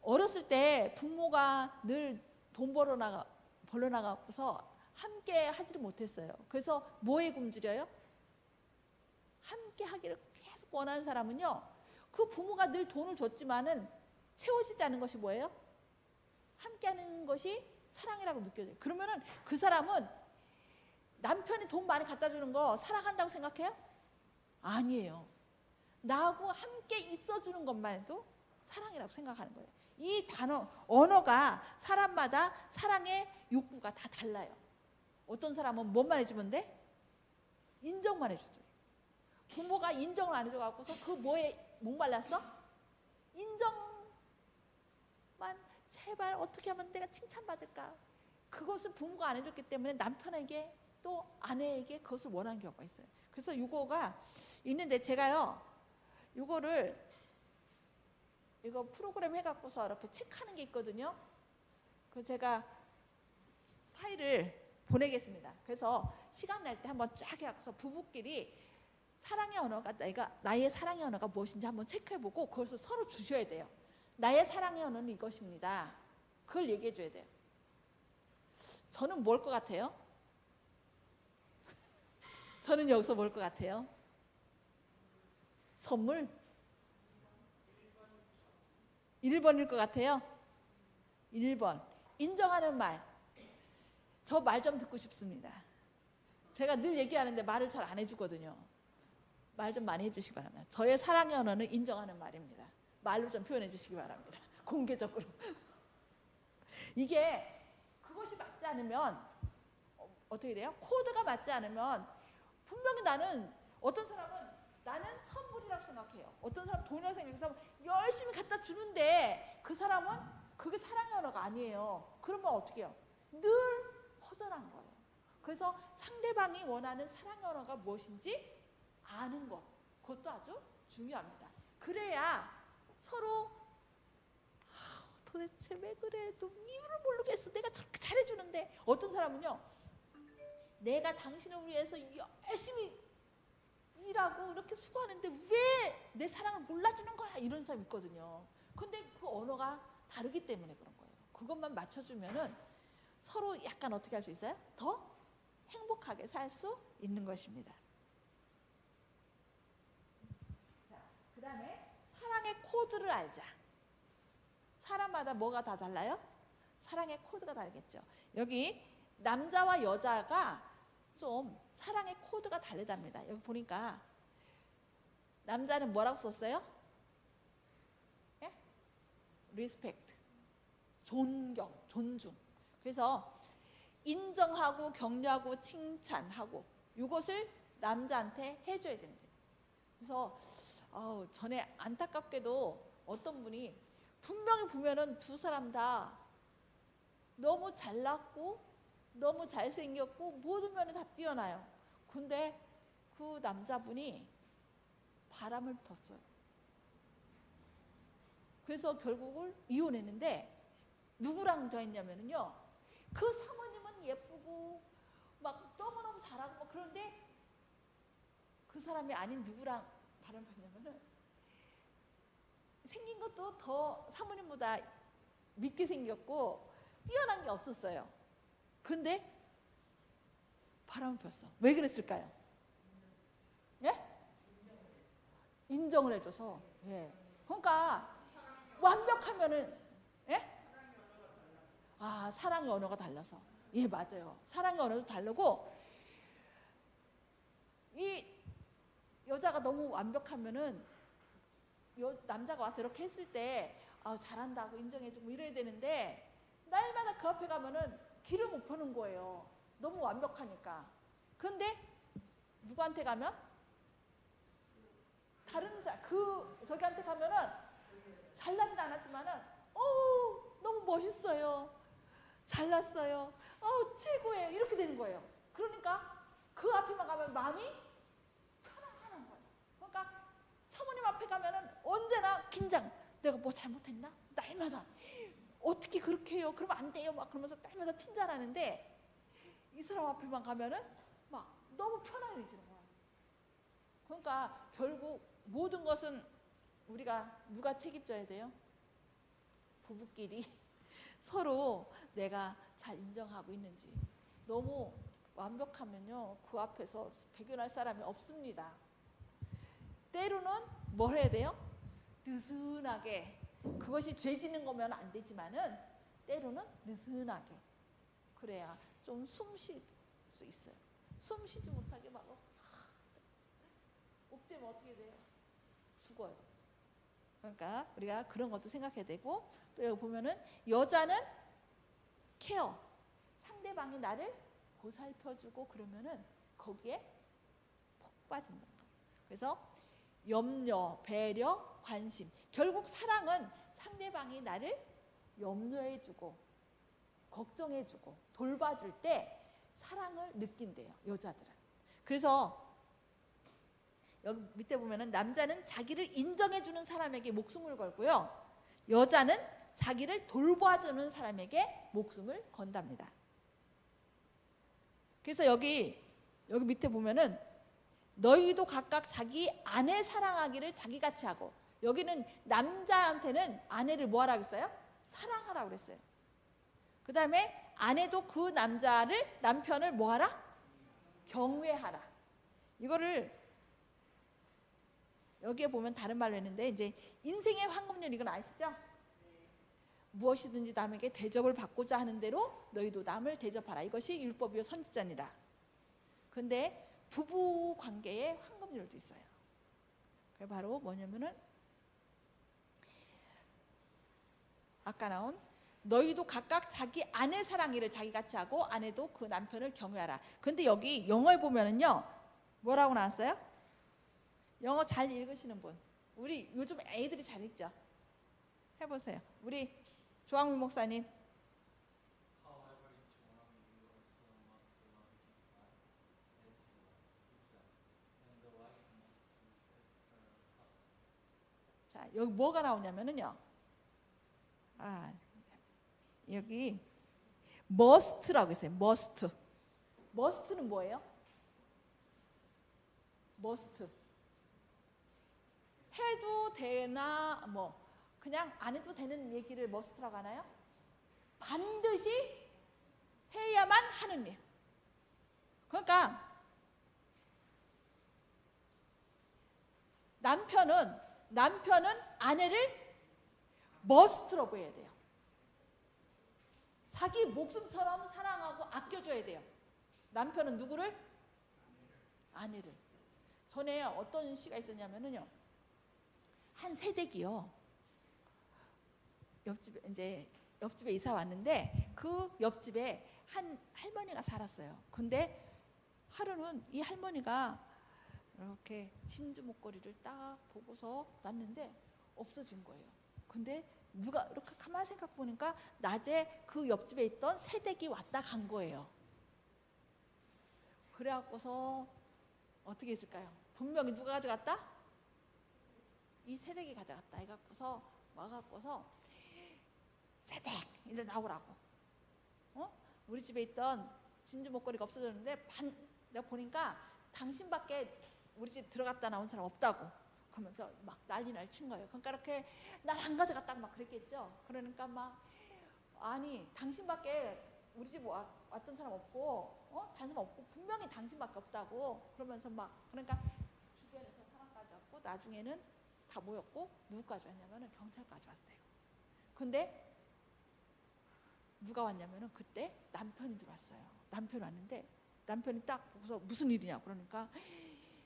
어렸을 때 부모가 늘 돈 벌러 나가서 함께 하지를 못했어요. 그래서 뭐에 굶주려요? 함께 하기를 계속 원하는 사람은요 그 부모가 늘 돈을 줬지만은 채워지지 않은 것이 뭐예요? 함께 하는 것이 사랑이라고 느껴져요. 그러면은 그 사람은 남편이 돈 많이 갖다 주는 거 사랑한다고 생각해요? 아니에요. 나하고 함께 있어주는 것만 해도 사랑이라고 생각하는 거예요. 이 단어, 언어가 사람마다 사랑의 욕구가 다 달라요. 어떤 사람은 뭐만 해주면 돼? 인정만 해줘요. 부모가 인정을 안 해줘갖고서 그 뭐에 목말랐어? 인정만 제발 어떻게 하면 내가 칭찬받을까? 그것을 부모가 안 해줬기 때문에 남편에게 또 아내에게 그것을 원하는 경우가 있어요. 그래서 이거가 있는데 제가요 이거 프로그램 해갖고서 이렇게 체크하는 게 있거든요. 그 제가 파일을 보내겠습니다. 그래서 시간 날 때 한번 쫙 해갖고서 부부끼리 사랑의 언어가 나의 사랑의 언어가 무엇인지 한번 체크해보고 그것을 서로 주셔야 돼요. 나의 사랑의 언어는 이것입니다. 그걸 얘기해줘야 돼요. 저는 뭘 것 같아요? 저는 여기서 뭘 것 같아요? 선물? 1번일 것 같아요? 1번. 인정하는 말. 저 말 좀 듣고 싶습니다. 제가 늘 얘기하는데 말을 잘 안 해주거든요. 말 좀 많이 해주시기 바랍니다. 저의 사랑의 언어는 인정하는 말입니다. 말로 좀 표현해 주시기 바랍니다. 공개적으로. 이게 그것이 맞지 않으면 어떻게 돼요? 코드가 맞지 않으면 분명히 어떤 사람은 나는 선물이라고 생각해요. 어떤 사람은 돈이라고 생각해서 열심히 갖다 주는데 그 사람은 그게 사랑의 언어가 아니에요. 그러면 어떻게 해요? 늘 허전한 거예요. 그래서 상대방이 원하는 사랑의 언어가 무엇인지 아는 것, 그것도 아주 중요합니다. 그래야 서로 도대체 왜 그래? 너 이유를 모르겠어. 내가 저렇게 잘해주는데. 어떤 사람은요 내가 당신을 위해서 열심히 일하고 이렇게 수고하는데 왜 내 사랑을 몰라주는 거야? 이런 사람 있거든요. 근데 그 언어가 다르기 때문에 그런 거예요. 그것만 맞춰주면은 서로 약간 어떻게 할 수 있어요? 더 행복하게 살 수 있는 것입니다. 자, 그 다음에 사랑의 코드를 알자. 사람마다 뭐가 다 달라요? 사랑의 코드가 다르겠죠. 여기 남자와 여자가 좀 사랑의 코드가 다르답니다. 여기 보니까 남자는 뭐라고 썼어요? 예? 리스펙트, 존경, 존중. 그래서 인정하고 격려하고 칭찬하고 이것을 남자한테 해줘야 된대요. 그래서 전에 안타깝게도 어떤 분이 분명히 보면은 두 사람 다 너무 잘났고 너무 잘생겼고 모든 면에 다 뛰어나요. 근데 그 남자분이 바람을 폈어요. 그래서 결국을 이혼했는데 누구랑 됐냐면요. 그 사모님은 예쁘고 막 너무너무 잘하고 막 그런데 그 사람이 아닌 누구랑 바람을 폈냐면은 생긴 것도 더 사모님보다 밉게 생겼고 뛰어난 게 없었어요. 근데 바람을 폈어. 왜 그랬을까요? 예? 인정을 해줘서. 예. 그러니까 완벽하면은 예? 아, 사랑의 언어가 달라서. 예, 맞아요. 사랑의 언어도 다르고 이 여자가 너무 완벽하면은 남자가 와서 이렇게 했을 때 잘한다고 인정해주고 이래야 되는데 날마다 그 앞에 가면은 길을 못 펴는 거예요. 너무 완벽하니까. 근데 누구한테 가면? 다른 저기한테 가면은 잘나진 않았지만은 너무 멋있어요. 잘났어요. 최고예요. 이렇게 되는 거예요. 그러니까 그 앞에만 가면 마음이 편안한 거예요. 그러니까 사모님 앞에 가면은 언제나 긴장. 내가 뭐 잘못했나? 날마다 어떻게 그렇게 해요? 그러면 안 돼요. 막 그러면서 날마다 핀잔하는데 이 사람 앞에만 가면은 막 너무 편안해지는 거예요. 그러니까 결국 모든 것은 우리가 누가 책임져야 돼요? 부부끼리 서로 내가 잘 인정하고 있는지. 너무 완벽하면요 그 앞에서 배견할 사람이 없습니다. 때로는 뭘 해야 돼요? 느슨하게. 그것이 죄 짓는 거면 안 되지만은 때로는 느슨하게. 그래야 좀 숨 쉴 수 있어요. 숨 쉬지 못하게 막 옥죄면 어떻게 돼요? 죽어요. 그러니까 우리가 그런 것도 생각해야 되고 또 여기 보면은 여자는 케어. 상대방이 나를 보살펴주고 그러면은 거기에 푹 빠진다는 거예요. 그래서 염려, 배려, 관심. 결국 사랑은 상대방이 나를 염려해주고 걱정해주고 돌봐줄 때 사랑을 느낀대요. 여자들은. 그래서 여기 밑에 보면은 남자는 자기를 인정해주는 사람에게 목숨을 걸고요. 여자는 자기를 돌봐주는 사람에게 목숨을 건답니다. 그래서 여기 밑에 보면은 너희도 각각 자기 아내 사랑하기를 자기같이 하고, 여기는 남자한테는 아내를 뭐 하라고 했어요? 사랑하라고 그랬어요. 그 다음에 아내도 그 남편을 뭐 하라? 경외하라. 이거를 여기에 보면 다른 말로 했는데 이제 인생의 황금률 이건 아시죠? 무엇이든지 남에게 대접을 받고자 하는 대로 너희도 남을 대접하라. 이것이 율법이요 선지자니라. 근데 부부 관계에 황금률도 있어요. 그게 바로 뭐냐면은 아까 나온 너희도 각각 자기 아내 사랑하기를 자기같이 하고 아내도 그 남편을 경외하라. 근데 여기 영어에 보면은요 뭐라고 나왔어요? 영어 잘 읽으시는 분. 우리 요즘 애들이 잘 읽죠? 해보세요. 우리 조항민 목사님. 자, 여기 뭐가 나오냐면은요. 여기 must라고 있어요. must. must는 뭐예요? must. 해도 되나 뭐 그냥 안 해도 되는 얘기를 must라고 하나요? 반드시 해야만 하는 일. 그러니까 남편은 아내를 머스트로 보여야 돼요. 자기 목숨처럼 사랑하고 아껴줘야 돼요. 남편은 누구를? 아내를. 전에 어떤 시가 있었냐면은요, 한 새댁이요, 옆집에 이사 왔는데 그 옆집에 한 할머니가 살았어요. 근데 하루는 이 할머니가 이렇게 진주 목걸이를 딱 보고서 놨는데 없어진 거예요. 근데 누가 이렇게 가만히 생각 보니까 낮에 그 옆집에 있던 새댁이 왔다 간 거예요. 그래갖고서 어떻게 했을까요? 분명히 누가 가져갔다? 이 새댁이 가져갔다 해갖고서 와갖고서 새댁 이리 나오라고. 우리 집에 있던 진주 목걸이가 없어졌는데 내가 보니까 당신밖에 우리 집 들어갔다 나온 사람 없다고. 그러면서 막 난리날 친 거예요. 그러니까 이렇게 날 안 가져갔다고 막 그랬겠죠. 그러니까 막 아니 당신밖에 우리 집 왔던 사람 없고 단순 없고 분명히 당신밖에 없다고. 그러면서 막 그러니까 주변에서 사람까지 왔고 나중에는 다 모였고 누구까지 왔냐면은 경찰까지 왔어요. 근데 누가 왔냐면은 그때 남편이 들어왔어요. 남편이 왔는데 남편이 딱 보고서 무슨 일이냐 그러니까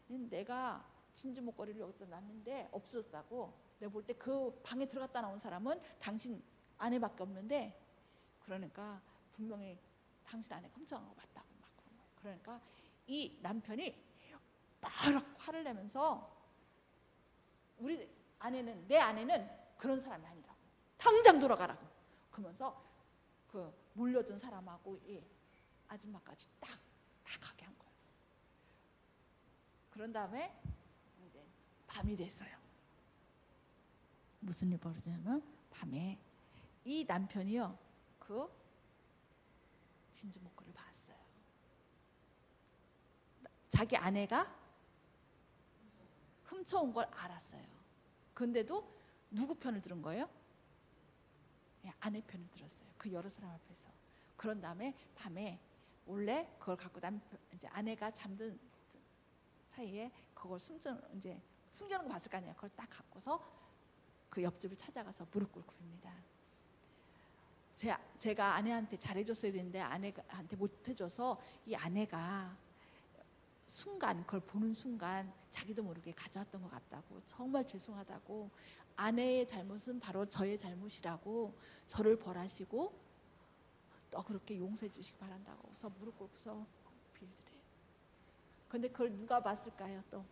내가 진주 목걸이를 여기다 놨는데 없어졌다고. 내가 볼 때 그 방에 들어갔다 나온 사람은 당신 아내밖에 없는데 그러니까 분명히 당신 아내가 훔쳐간 거 맞다고 막 그런 거예요. 그러니까 이 남편이 막 화를 내면서 내 아내는 그런 사람이 아니라고. 당장 돌아가라고. 그러면서 그 몰려든 사람하고 이 아줌마까지 다 가게 한 거예요. 그런 다음에 이제 밤이 됐어요. 무슨 일이 벌어지냐면 밤에 이 남편이요 그 진주 목걸이를 봤어요. 자기 아내가 훔쳐온 걸 알았어요. 근데도 누구 편을 들은 거예요? 아내 편을 들었어요. 그 여러 사람 앞에서. 그런 다음에 밤에 원래 그걸 갖고 이제 아내가 잠든 사이에 그걸 숨겨놓은 거 봤을 거 아니에요. 그걸 딱 갖고서 그 옆집을 찾아가서 무릎 꿇고 빕니다. 제가 아내한테 잘해줬어야 되는데 아내한테 못해줘서 이 아내가 그걸 보는 순간 자기도 모르게 가져왔던 것 같다고, 정말 죄송하다고, 아내의 잘못은 바로 저의 잘못이라고 저를 벌하시고 또 그렇게 용서해 주시기 바란다고 해서 무릎 꿇고서 빌드래요. 근데 그걸 누가 봤을까요? 또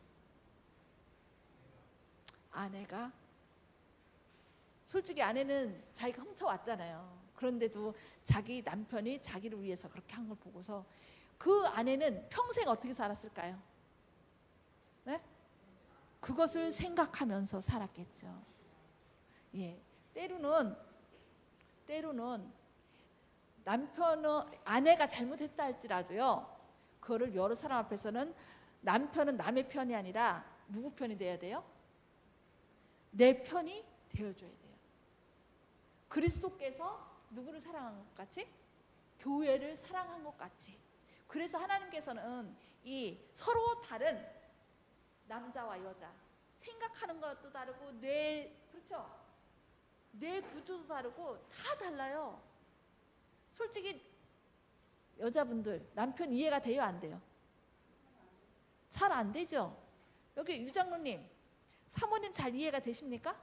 아내가. 솔직히 아내는 자기가 훔쳐왔잖아요. 그런데도 자기 남편이 자기를 위해서 그렇게 한 걸 보고서 그 아내는 평생 어떻게 살았을까요? 네? 그것을 생각하면서 살았겠죠. 예, 때로는 아내가 잘못했다 할지라도요, 그거를 여러 사람 앞에서는 남편은 남의 편이 아니라 누구 편이 돼야 돼요? 내 편이 되어줘야 돼요. 그리스도께서 누구를 사랑한 것 같이? 교회를 사랑한 것 같이. 그래서 하나님께서는 이 서로 다른 남자와 여자, 생각하는 것도 다르고 그렇죠? 내 구조도 다르고 다 달라요. 솔직히 여자분들 남편 이해가 돼요, 안 돼요? 잘 안 되죠? 여기 유장로님, 사모님 잘 이해가 되십니까?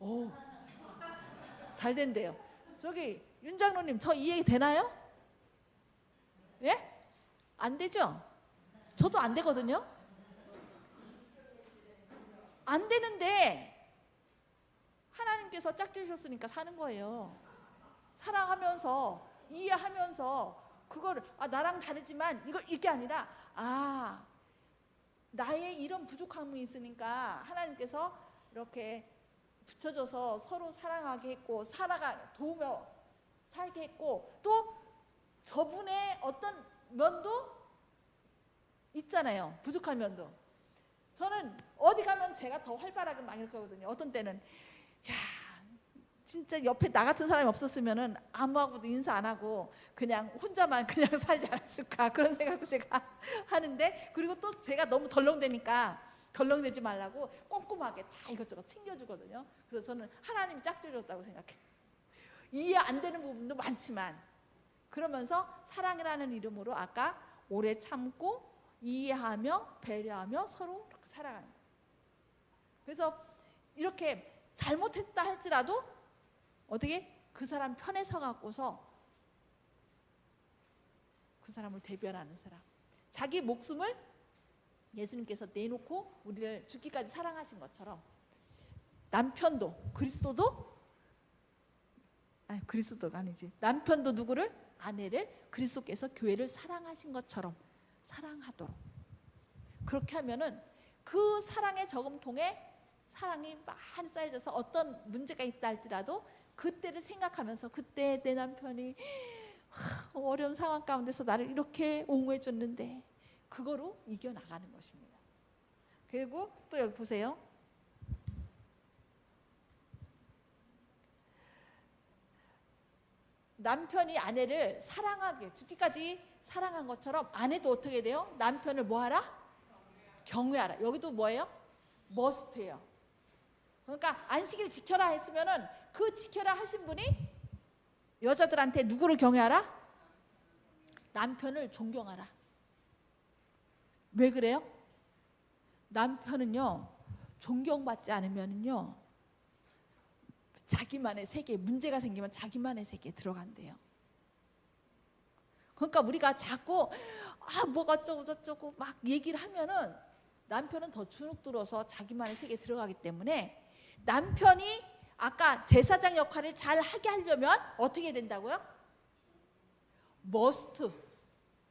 오, 잘 된대요. 저기 윤장로님, 저 이해 되나요? 예? 안 되죠? 저도 안 되거든요. 안 되는데 하나님께서 짝지으셨으니까 사는 거예요. 사랑하면서 이해하면서 그거를 나랑 다르지만 이게 아니라 나의 이런 부족함이 있으니까 하나님께서 이렇게 붙여줘서 서로 사랑하게 했고 도우며 살게 했고 또 저분의 어떤 면도 있잖아요. 부족한 면도. 저는 어디 가면 제가 더 활발하게 막 이럴 거거든요. 어떤 때는 진짜 옆에 나 같은 사람이 없었으면은 아무하고도 인사 안 하고 그냥 혼자만 그냥 살지 않았을까 그런 생각도 제가 하는데, 그리고 또 제가 너무 덜렁대니까 덜렁대지 말라고 꼼꼼하게 다 이것저것 챙겨주거든요. 그래서 저는 하나님이 짝지어줬다고 생각해요. 이해 안 되는 부분도 많지만 그러면서 사랑이라는 이름으로 아까 오래 참고 이해하며 배려하며 서로 이렇게 살아가는 거예요. 그래서 이렇게 잘못했다 할지라도 어떻게 그 사람 편에 서 갖고서 그 사람을 대변하는 사람, 자기 목숨을 예수님께서 내놓고 우리를 죽기까지 사랑하신 것처럼 남편도 그리스도가 아니지, 남편도 누구를? 아내를 그리스도께서 교회를 사랑하신 것처럼 사랑하도록, 그렇게 하면은 그 사랑의 저금통에 사랑이 많이 쌓여져서 어떤 문제가 있다 할지라도 그때를 생각하면서 그때 내 남편이 어려운 상황 가운데서 나를 이렇게 옹호해 줬는데 그거로 이겨나가는 것입니다. 그리고 또 여기 보세요. 남편이 아내를 사랑하게 죽기까지 사랑한 것처럼 아내도 어떻게 돼요? 남편을 뭐하라? 경외하라. 여기도 뭐예요? 머스트예요. 그러니까 안식일 지켜라 했으면은 그 지켜라 하신 분이 여자들한테 누구를 경외하라? 남편을 존경하라. 왜 그래요? 남편은요 존경받지 않으면요 자기만의 세계, 문제가 생기면 자기만의 세계에 들어간대요. 그러니까 우리가 자꾸 뭐가 어쩌고 저쩌고 막 얘기를 하면은 남편은 더 주눅 들어서 자기만의 세계에 들어가기 때문에 남편이 아까 제사장 역할을 잘 하게 하려면 어떻게 된다고요? must,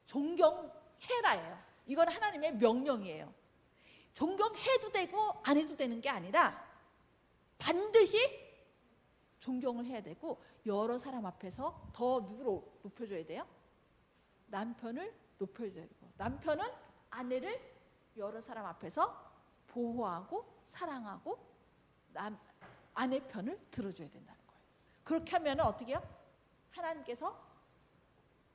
존경해라예요. 이건 하나님의 명령이에요. 존경해도 되고 안 해도 되는 게 아니라 반드시 존경을 해야 되고 여러 사람 앞에서 더 누구를 높여줘야 돼요? 남편을 높여줘야 되고 남편은 아내를 여러 사람 앞에서 보호하고 사랑하고 아내 편을 들어줘야 된다는 거예요. 그렇게 하면 어떻게 해요? 하나님께서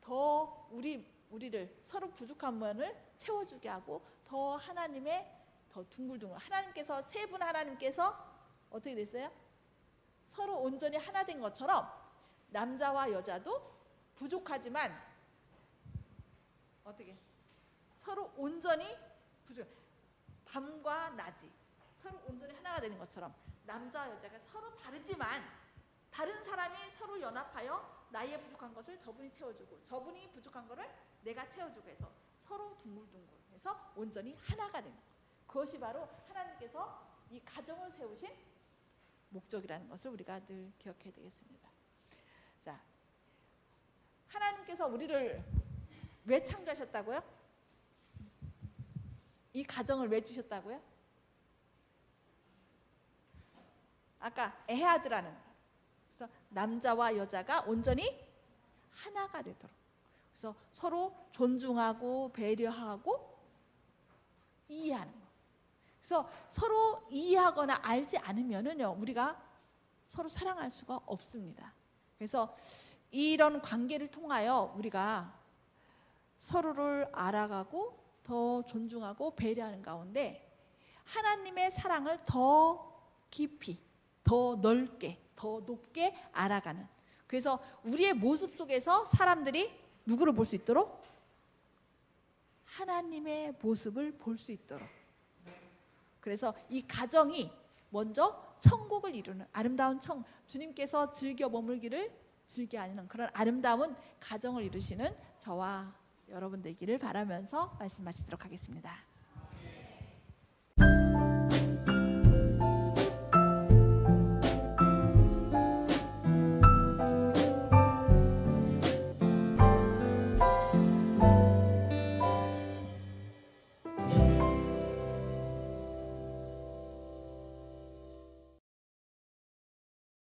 더 우리를 서로 부족한 면을 채워주게 하고 더 하나님의 더 둥글둥글 하나님께서 세 분 하나님께서 어떻게 됐어요? 서로 온전히 하나 된 것처럼 남자와 여자도 부족하지만 어떻게 서로 온전히 밤과 낮이 서로 온전히 하나가 되는 것처럼 남자와 여자가 서로 다르지만 다른 사람이 서로 연합하여 나의 부족한 것을 저분이 채워주고 저분이 부족한 것을 내가 채워주고 해서 서로 둥글둥글 해서 온전히 하나가 되는 것. 그것이 바로 하나님께서 이 가정을 세우신 목적이라는 것을 우리가 늘 기억해야 되겠습니다. 자, 하나님께서 우리를 왜 창조하셨다고요? 이 가정을 왜 주셨다고요? 아까 에하드라는, 그래서 남자와 여자가 온전히 하나가 되도록, 그래서 서로 존중하고 배려하고 이해하는 거. 그래서 서로 이해하거나 알지 않으면은요 우리가 서로 사랑할 수가 없습니다. 그래서 이런 관계를 통하여 우리가 서로를 알아가고 더 존중하고 배려하는 가운데 하나님의 사랑을 더 깊이, 더 넓게, 더 높게 알아가는, 그래서 우리의 모습 속에서 사람들이 누구를 볼 수 있도록? 하나님의 모습을 볼 수 있도록. 그래서 이 가정이 먼저 천국을 이루는 아름다운 주님께서 즐겨 머물기를 즐겨하는 그런 아름다운 가정을 이루시는 저와 여러분 되기를 바라면서 말씀 마치도록 하겠습니다.